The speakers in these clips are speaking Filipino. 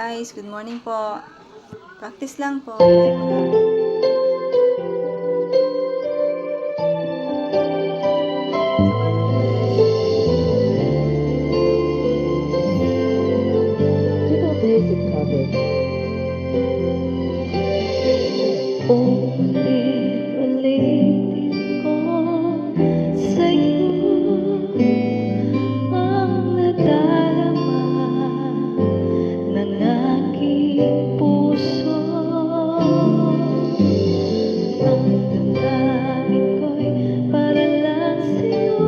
Guys, good morning po. Practice lang po. Music cover. Ulit-ulitin ko sa'yo ang nadarama ng aking puso. Ang damdamin ko'y para lang sa'yo,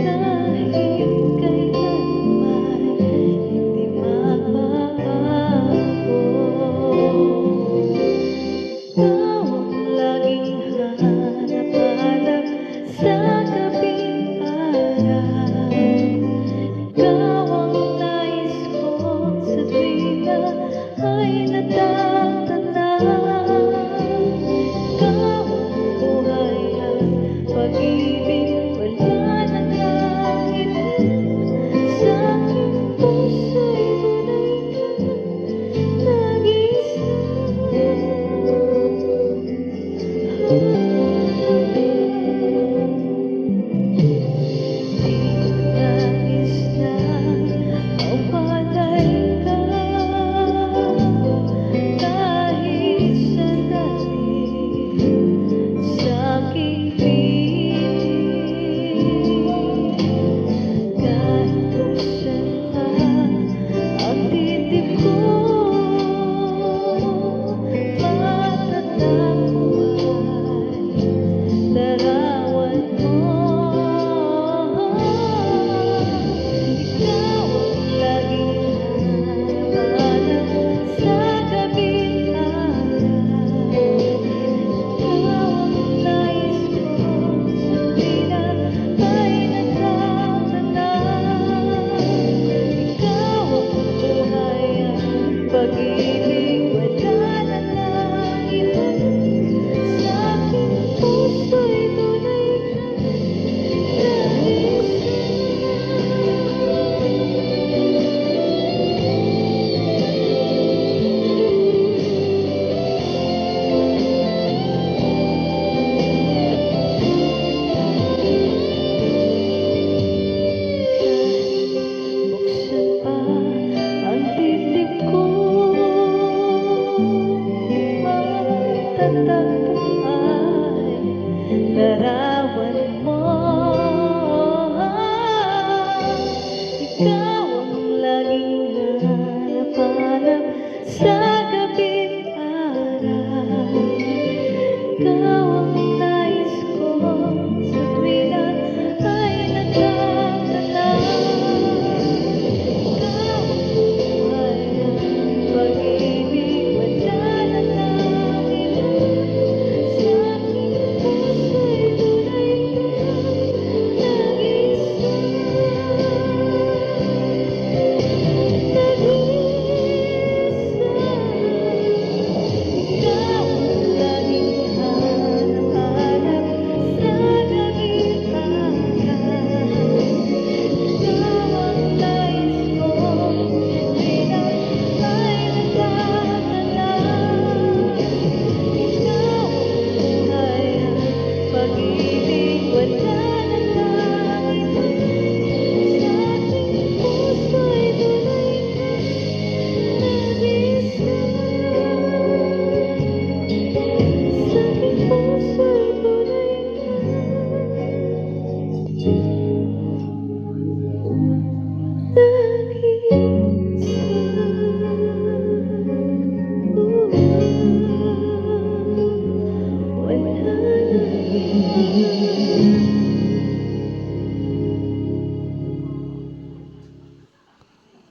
kahit kailanman hindi mababago. Ikaw ang laging hanap-hanap sa gabing araw. Ikaw ang nais kong sa tuwina ay natatanaw. Ikaw ang buhay at pag-ibig, wala na lang iba. Sa aking puso'y tunay ka, nag-iisa. Nais na mawalay ka kahit sandali sa aking piling. Kahit buksan pa ang dibdib ko, matatag ko ay larawan mo. Ikaw ang laging hanap-hanap sa gabing araw. Ikaw ang nais kong sa tuwina ay natatanaw. Ikaw ang buhay at pag-ibig, wala na lang iba. Sa aking puso'y tunay ka, nag-iisa. Buksan pa ang dibdib ko, matatag ko ay larawan mo. Ikaw ang laging hanap-hanap sa gabing araw. Ikaw ang nais ko sa tuwina ay natatanaw. Ikaw ang buhay at pag-ibig, wala na lang iba. Sa aking puso'y tunay ka, nag-iisa. Ikaw ang laging hanap-hanap sa gabing araw. Ikaw ang nais kong sa tuwina ay natatanaw. Ikaw ang buhay at pag-ibig, wala na lang iba. Sa aking puso'y tunay ka, nag-iisa. Sa aking puso'y tunay ka, nag-iisa. Wala na